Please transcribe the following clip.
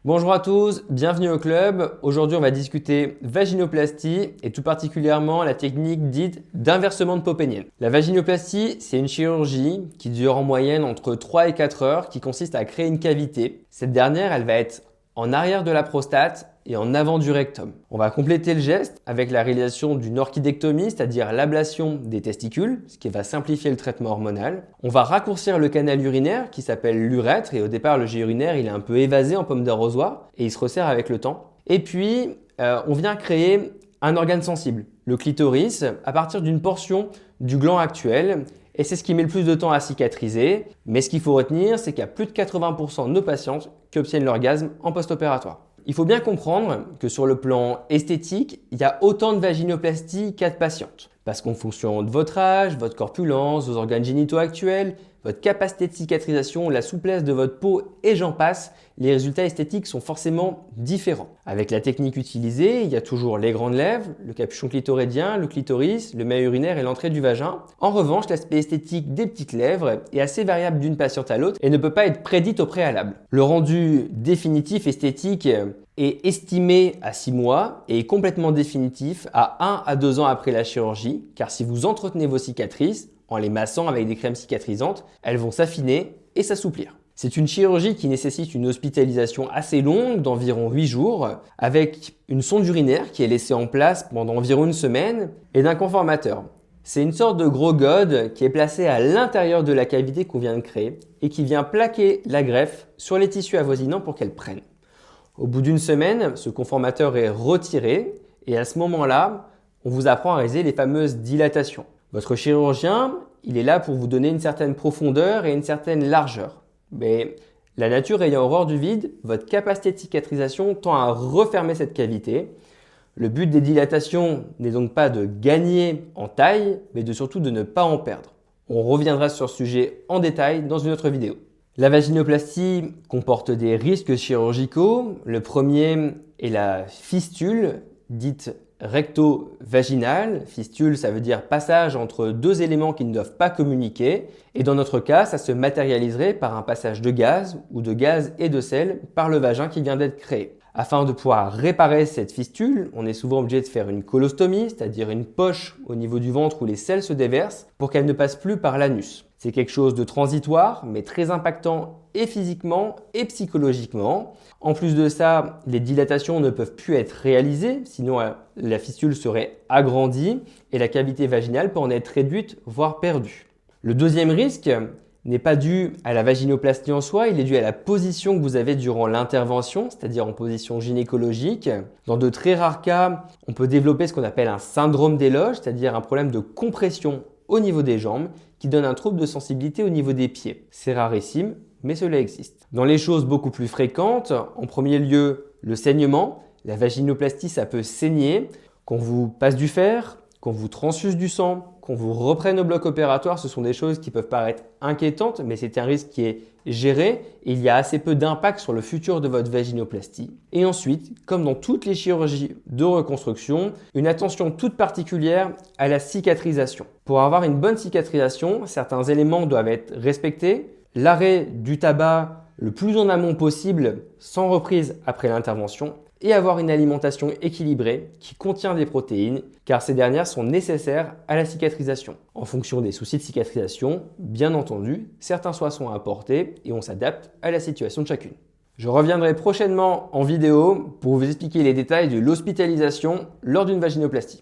Bonjour à tous, bienvenue au club. Aujourd'hui, on va discuter vaginoplastie et tout particulièrement la technique dite d'inversement de peau pénienne. La vaginoplastie, c'est une chirurgie qui dure en moyenne entre 3 et 4 heures qui consiste à créer une cavité. Cette dernière, elle va être en arrière de la prostate et en avant du rectum. On va compléter le geste avec la réalisation d'une orchidectomie, c'est-à-dire l'ablation des testicules, ce qui va simplifier le traitement hormonal. On va raccourcir le canal urinaire qui s'appelle l'urètre et au départ le jet urinaire il est un peu évasé en pomme d'arrosoir et il se resserre avec le temps. Et puis on vient créer un organe sensible, le clitoris, à partir d'une portion du gland actuel. Et c'est ce qui met le plus de temps à cicatriser. Mais ce qu'il faut retenir, c'est qu'il y a plus de 80% de nos patientes qui obtiennent l'orgasme en post-opératoire. Il faut bien comprendre que sur le plan esthétique, il y a autant de vaginoplastie qu'à de patientes. Parce qu'en fonction de votre âge, votre corpulence, vos organes génitaux actuels, votre capacité de cicatrisation, la souplesse de votre peau et j'en passe, les résultats esthétiques sont forcément différents. Avec la technique utilisée, il y a toujours les grandes lèvres, le capuchon clitoridien, le clitoris, le mailles urinaire et l'entrée du vagin. En revanche, l'aspect esthétique des petites lèvres est assez variable d'une patiente à l'autre et ne peut pas être prédit au préalable. Le rendu définitif esthétique est estimé à 6 mois et est complètement définitif à 1 à 2 ans après la chirurgie, car si vous entretenez vos cicatrices, en les massant avec des crèmes cicatrisantes, elles vont s'affiner et s'assouplir. C'est une chirurgie qui nécessite une hospitalisation assez longue d'environ 8 jours avec une sonde urinaire qui est laissée en place pendant environ une semaine et d'un conformateur. C'est une sorte de gros gode qui est placé à l'intérieur de la cavité qu'on vient de créer et qui vient plaquer la greffe sur les tissus avoisinants pour qu'elle prenne. Au bout d'une semaine, ce conformateur est retiré et à ce moment-là, on vous apprend à réaliser les fameuses dilatations. Votre chirurgien, il est là pour vous donner une certaine profondeur et une certaine largeur. Mais la nature ayant horreur du vide, votre capacité de cicatrisation tend à refermer cette cavité. Le but des dilatations n'est donc pas de gagner en taille, mais surtout de ne pas en perdre. On reviendra sur ce sujet en détail dans une autre vidéo. La vaginoplastie comporte des risques chirurgicaux. Le premier est la fistule, dite recto-vaginale. Fistule, ça veut dire passage entre deux éléments qui ne doivent pas communiquer. Et dans notre cas, ça se matérialiserait par un passage de gaz ou de gaz et de sel par le vagin qui vient d'être créé. Afin de pouvoir réparer cette fistule, on est souvent obligé de faire une colostomie, c'est-à-dire une poche au niveau du ventre où les selles se déversent pour qu'elles ne passent plus par l'anus. C'est quelque chose de transitoire, mais très impactant et physiquement et psychologiquement. En plus de ça, les dilatations ne peuvent plus être réalisées, sinon la fistule serait agrandie et la cavité vaginale peut en être réduite, voire perdue. Le deuxième risque n'est pas dû à la vaginoplastie en soi, il est dû à la position que vous avez durant l'intervention, c'est-à-dire en position gynécologique. Dans de très rares cas, on peut développer ce qu'on appelle un syndrome d'éloge, c'est-à-dire un problème de compression au niveau des jambes qui donne un trouble de sensibilité au niveau des pieds. C'est rarissime, mais cela existe. Dans les choses beaucoup plus fréquentes, en premier lieu, le saignement. La vaginoplastie, ça peut saigner. Qu'on vous passe du fer, qu'on vous transfuse du sang, qu'on vous reprenne au bloc opératoire, ce sont des choses qui peuvent paraître inquiétantes, mais c'est un risque qui est géré et il y a assez peu d'impact sur le futur de votre vaginoplastie. Et ensuite, comme dans toutes les chirurgies de reconstruction, une attention toute particulière à la cicatrisation. Pour avoir une bonne cicatrisation, certains éléments doivent être respectés. L'arrêt du tabac le plus en amont possible, sans reprise après l'intervention, et avoir une alimentation équilibrée qui contient des protéines car ces dernières sont nécessaires à la cicatrisation. En fonction des soucis de cicatrisation, bien entendu, certains soins sont à apporter et on s'adapte à la situation de chacune. Je reviendrai prochainement en vidéo pour vous expliquer les détails de l'hospitalisation lors d'une vaginoplastie.